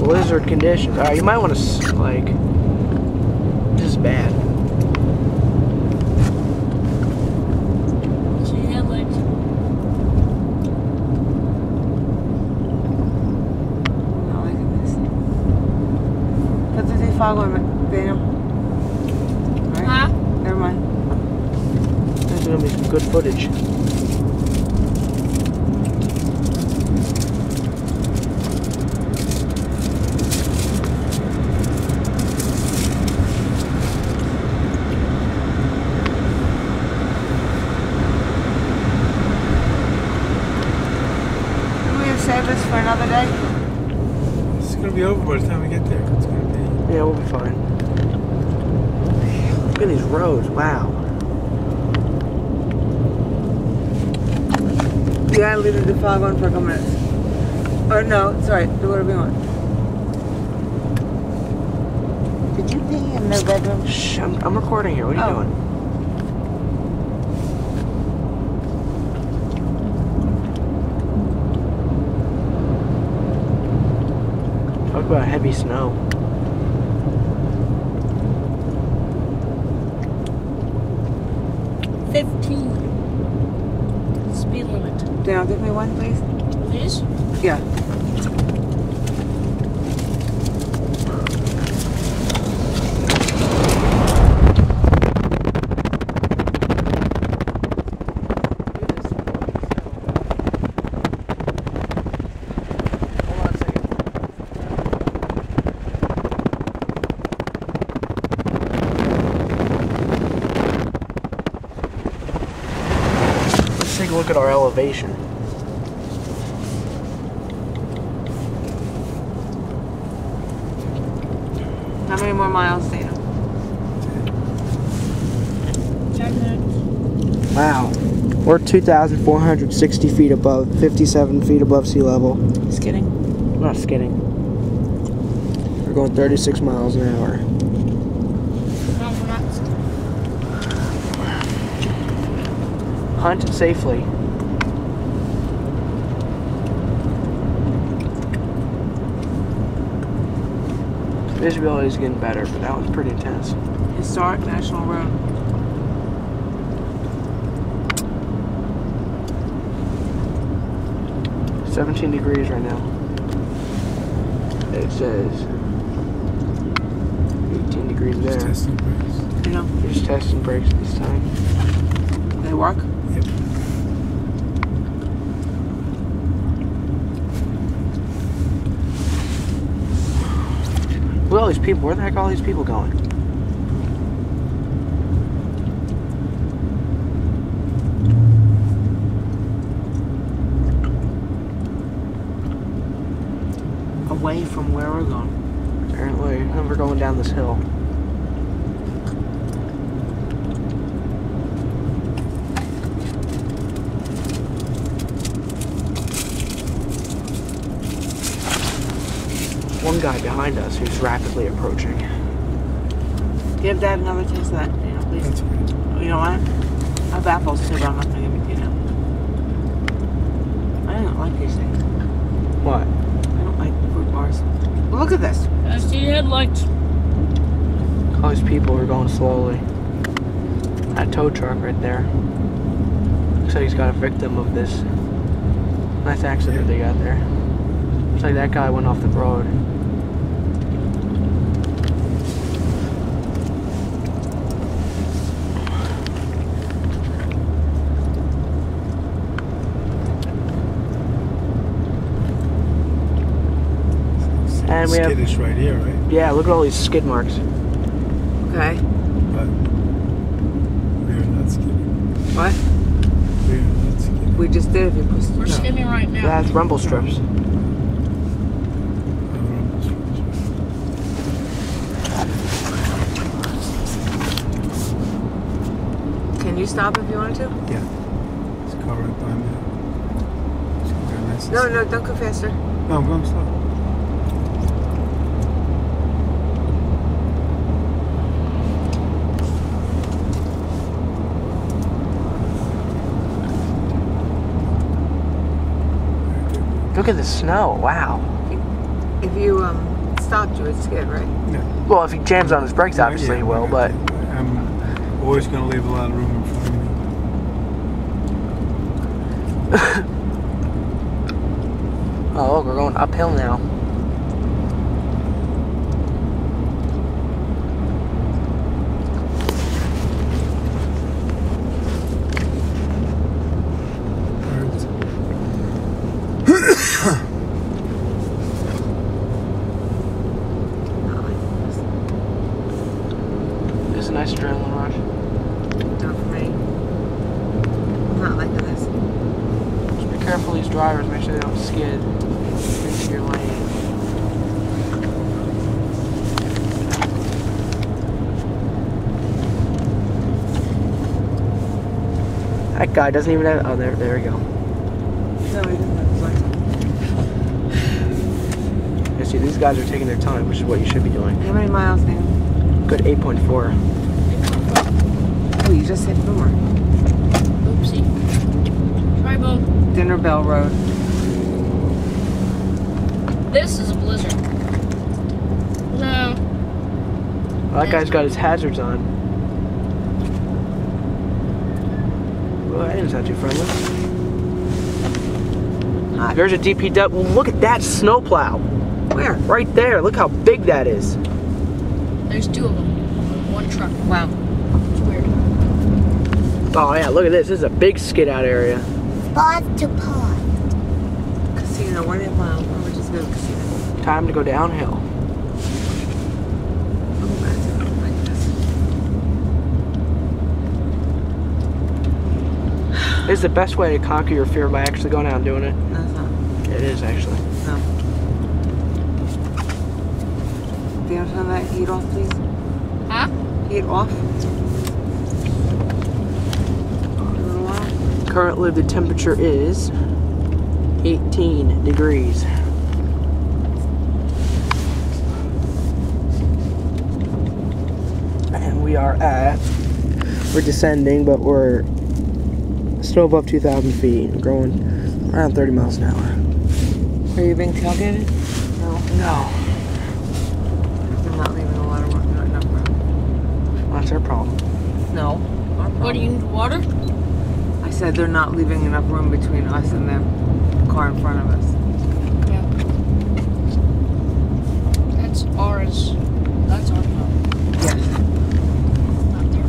blizzard conditions. Alright, you might want to, like... This is bad. See headlights. Oh, look at this. That's what they follow me, Daniel. Right? Huh? Never mind. There's gonna be some good footage. Save this for another day? It's gonna be over by the time we get there. It's gonna be. Yeah, we'll be fine. Look at these roads, wow. You gotta leave the fog on for a couple minutes. Or no, sorry, do whatever you want. Did you pee in their bedroom? Shh, I'm recording here. What are you doing? Talk about heavy snow. Speed limit. Daniel, give me one, please. Please? Yeah. Take a look at our elevation. How many more miles, Daniel? 10 minutes. Wow. We're 2,460 feet above, 57 feet above sea level. Just kidding. I'm not skidding. We're going 36 miles an hour. No, we're not. Hunt safely. Visibility is getting better, but that was pretty intense. Historic National Road. It's 17 degrees right now. It says 18 degrees Just there. testing brakes. You know, We're just testing brakes this time. they work. Yep. Look at all these people. Where the heck are all these people going? Away from where we're going. Apparently, we're going down this hill. One guy behind us who's rapidly approaching. Give Dad another taste of that, Daniel, please. That's good. You know what? I have apples too, but I'm not gonna give it to you now. I don't like these things. What? I don't like fruit bars. Look at this. I see headlights. All these people are going slowly. That tow truck right there. Looks like he's got a victim of this nice accident they got there. Looks like that guy went off the road. And we have, skittish right here, right? yeah, look at all these skid marks. Okay. But we're not skidding. What? We're not skidding. We just did if you pushed We're skimming right now. That's rumble strips. Can you stop if you wanted to? Yeah. This car right by me. It's very nice and No, slow. no, don't go faster. No, I'm going slow. Look at the snow. Wow. If you stopped you, it's skid, right? Yeah. Well, if he jams on his brakes, obviously he will, but... I'm always going to leave a lot of room in front of me. Oh, look, we're going uphill now. Birds. Not like this. It's a nice adrenaline rush. Not for me. I'm not liking this. Just be careful these drivers, make sure they don't skid into your lane. That guy doesn't even have... Oh, there we go. No, he didn't have his lights on. You see, these guys are taking their time, which is what you should be doing. How many miles now? Good 8.4. Oh, you just hit Boomer. Oopsie. Try boom. Dinner Bell Road. This is a blizzard. No. Well, that guy's got his hazards on. Well, that didn't sound too friendly. Hot. There's a DPW. Well, look at that snowplow. Where? Right there. Look how big that is. There's two of them on one truck. Wow. It's weird. Oh, yeah, look at this. This is a big skid out area. Spot to pot. Casino, 1 mile. Oh, we just go to the casino. Time to go downhill. Oh, that's it. I don't like this. This is the best way to conquer your fear by actually going out and doing it. No, it's not. It is, actually. No. Do you want to turn that heat off, please? Huh? Heat off. A little while. Currently, the temperature is 18 degrees. And we are we're descending, but we're still above 2,000 feet, going around 30 miles an hour. Are you being tailgated? No. No, I'm not leaving a lot of room. Not enough room. that's our problem. No. Our problem. What do you need? Water? I said they're not leaving enough room between us and the car in front of us. Yeah. That's ours. That's our problem. Yes. Not there.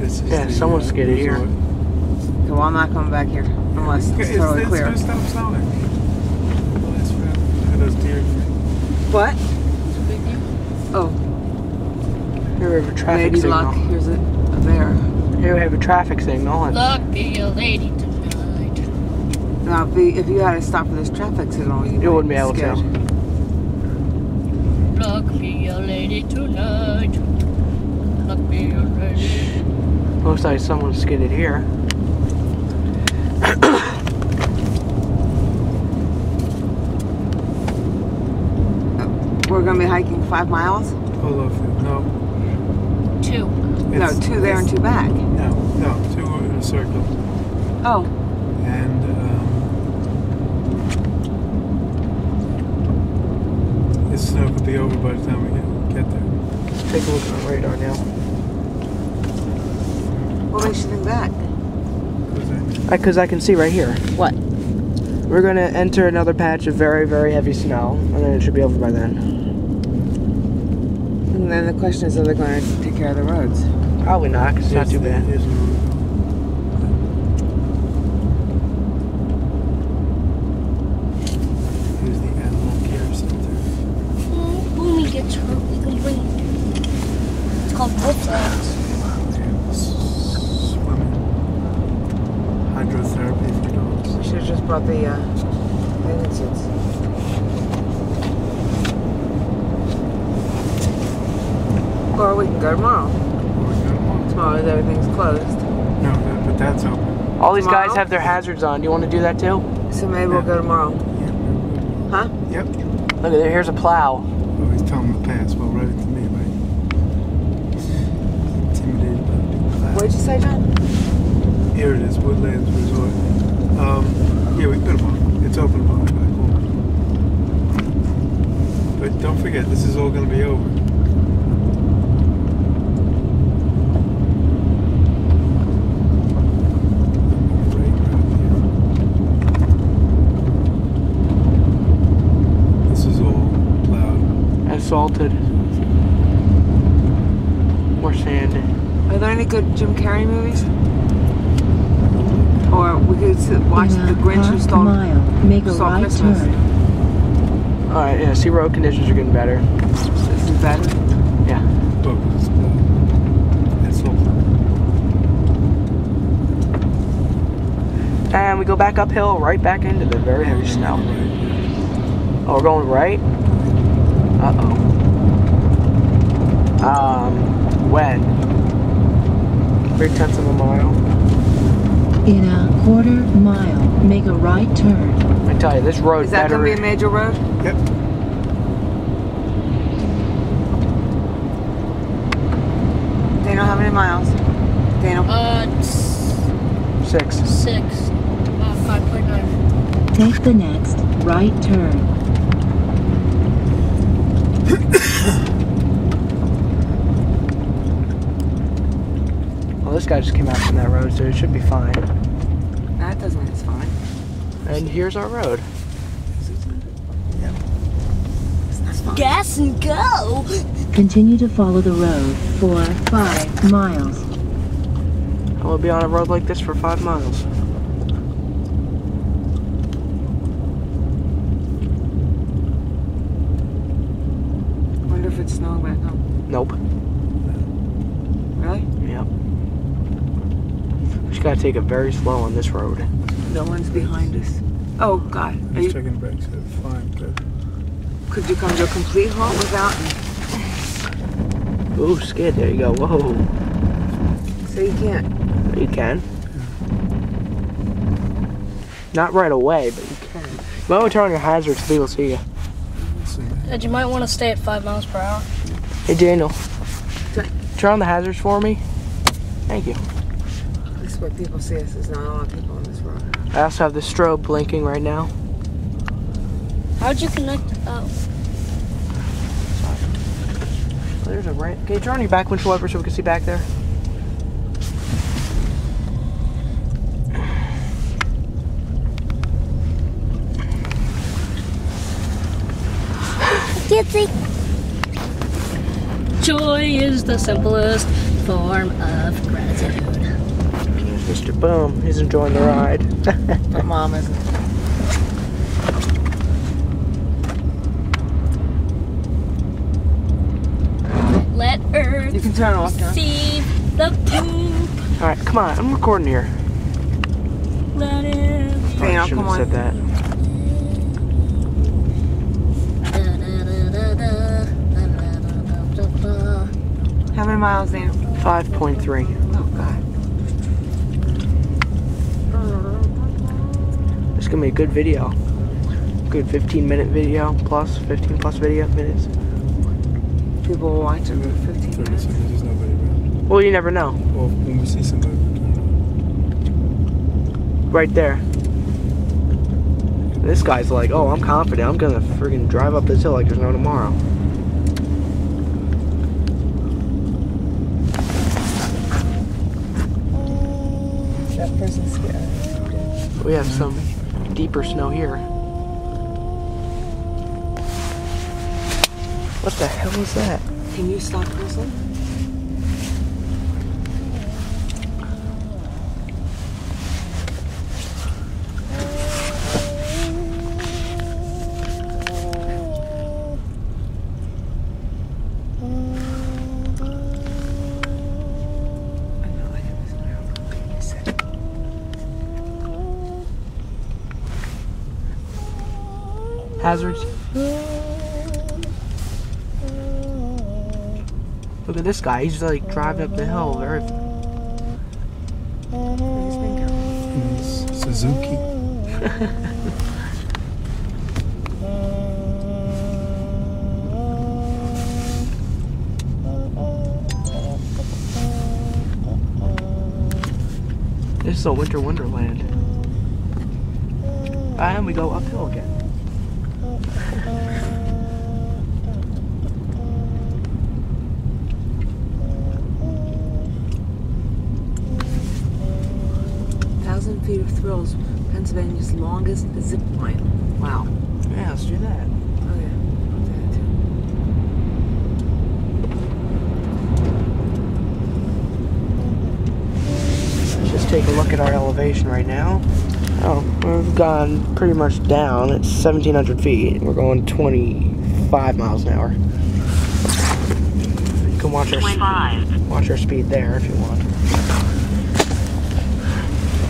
This is Yeah, the, someone skidded here. resort. So well, I'm not coming back here unless it's totally clear. It's going to stop snowing. Well, that's right. Look at those deer. What? It's a big deal. Oh, Here we have a traffic maybe signal. luck. Here's a bear. Here we have a traffic signal. And Luck be a lady tonight. Now, if you had to stop for this traffic signal, you wouldn't be able to. Luck be a lady tonight. Luck be a lady. Looks like someone skidded here. We're gonna be hiking 5 miles. Hold on. No. 2. No, 2 there and 2 back. No, 2 in a circle. Oh, And this snow could be over by the time we get there. Take a look at the radar now. what makes you think that? Because Because I can see right here. What? We're going to enter another patch of very, very heavy snow, and then it should be over by then. And then the question is, are they going to take care of the roads? Probably not, because it's not too bad. Here's the route. Here's the animal care center. When we get hurt, we can bring it. It's called wolf dogs. Swimming. Hydrotherapy for dogs. We should have just brought the bathing suits. Or we can go tomorrow. Tomorrow everything's closed. No, but that's open. All these Tomorrow? guys have their hazards on. Do you want to do that too? So maybe we'll go tomorrow. Huh? Yep. Look at there. Here's a plow. Oh, he's telling him to pass. Well, right into me, right? Intimidated by the plow. What did you say, John? Here it is, Woodlands Resort. Yeah, we can go tomorrow. It's open tomorrow. But don't forget, this is all going to be over. This is all plowed. Assaulted. More sand. Are there any good Jim Carrey movies? Or we could watch The Grinch Who Stole Christmas. Alright, yeah, see, road conditions are getting better. This is better. Yeah. Oh, it's all plowed. And we go back uphill, right back into the very heavy snow. Oh, we're going right? Uh-oh. When? 3/10 of a mile. In a quarter mile, make a right turn. I tell you, this road Is that better. going to be a major road? Yep. Daniel, how many miles? Daniel? 6. 5.9. Take the next right turn. Well, this guy just came out from that road, so it should be fine. That doesn't mean it's fine. And here's our road. That's fine. Gas and go! Continue to follow the road for 5 miles. And we'll be on a road like this for 5 miles. Wonder if it's snowing back home. Nope. Really? Yep. Just gotta take it very slow on this road. No one's behind us. Oh, God. Are Just you, checking brakes. Fine, good. could you come to a complete halt without... Ooh, skid. There you go. Whoa. So you can't. You can. Not right away, but you can. You might want to turn on your hazards so people see you. Let's see. Ed, you might want to stay at 5 miles per hour. Hey, Daniel. Turn on the hazards for me. Thank you. This is what people see us. There's not a lot of people on this road. I also have the strobe blinking right now. How'd you connect? Oh. There's a ramp. Can you turn on your back windshield wiper so we can see back there? Joy is the simplest form of gratitude. Mr. Boom, he's enjoying the ride. But Mom isn't. Let Earth You can turn off now. receive the poop. Alright, come on, I'm recording here. Let it Daniel, I shouldn't come have said on. that. How many miles, Daniel? 5.3. Oh, God. This is gonna be a good video. Good 15-minute video plus, 15 plus video minutes. People will watch it for 15 30 minutes. seconds, there's nobody around. Well, you never know. Well, when we see somebody, we turn Right there. This guy's like, oh, I'm confident. I'm gonna friggin' drive up this hill like there's no tomorrow. That person's scared. We have some deeper snow here. What the hell is that? Can you stop whistling? Hazards. Look at this guy. He's like driving up the hill very. Suzuki. This is a winter wonderland. And we go uphill again. 1,000 feet of thrills, Pennsylvania's longest zip line. Wow. Yeah, let's do that. Oh yeah, I'll do that too. Let's just take a look at our elevation right now. Oh, we've gone pretty much down. It's 1,700 feet. We're going 25 miles an hour. You can watch our speed there if you want.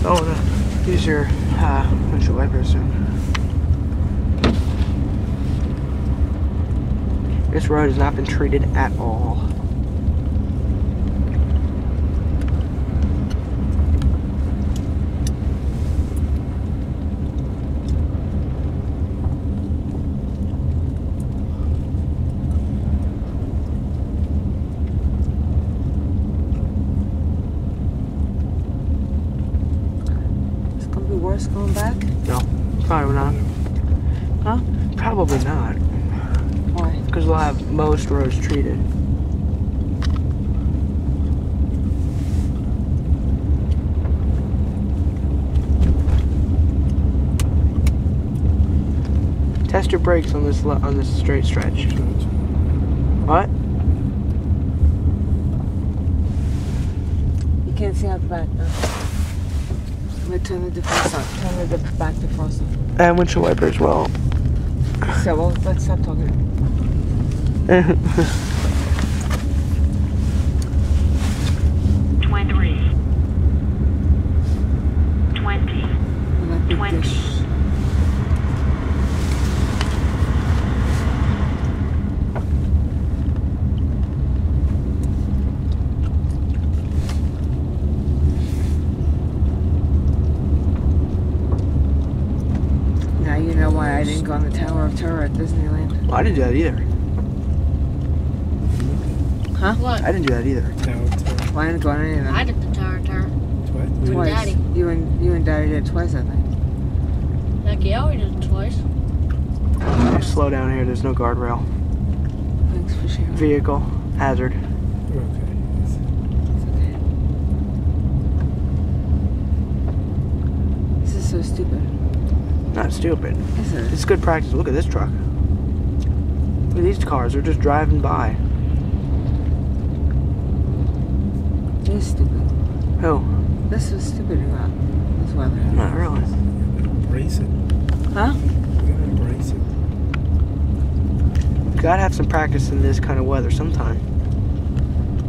Oh, no. Use your windshield wipers. This road has not been treated at all. It's gonna be worse going back? No, probably not. Huh? Probably not. Why? Because we'll have most roads treated. Test your brakes on this straight stretch. What? You can't see out the back now. I'm gonna turn the defrost on. Turn the back defrost on. And windshield wiper as well. So, well, let's stop talking. 23. 20. That big 20. dish. Now you know why I didn't go on the Tower of Terror at Disneyland. Well, I didn't do that either. Huh? What? I didn't do that either. Tower, tower. Why didn't go on any of them? I did the tower. Twice? Twice. Daddy. You and Daddy did it twice, I think. Heck yeah, we did it twice. Slow down here. There's no guardrail. Thanks for sharing. Vehicle hazard. We're okay. Yes. It's okay. This is so stupid. Not stupid. Is it? It's good practice. Look at this truck. Look at these cars. They're just driving by. It is stupid. Who? This is stupid about this weather. Not really. Embrace it. Huh? We gotta embrace it. Gotta have some practice in this kind of weather sometime.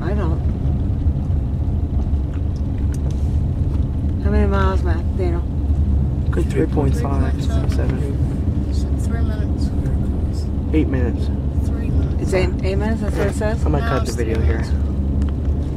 I don't. How many miles, Matt? Daniel? Good 3.5, 7, So 3 minutes. Very close. 8 minutes. 3 minutes. It's 8 minutes, that's what it says? I'm gonna No, cut the it's video 3 here. minutes.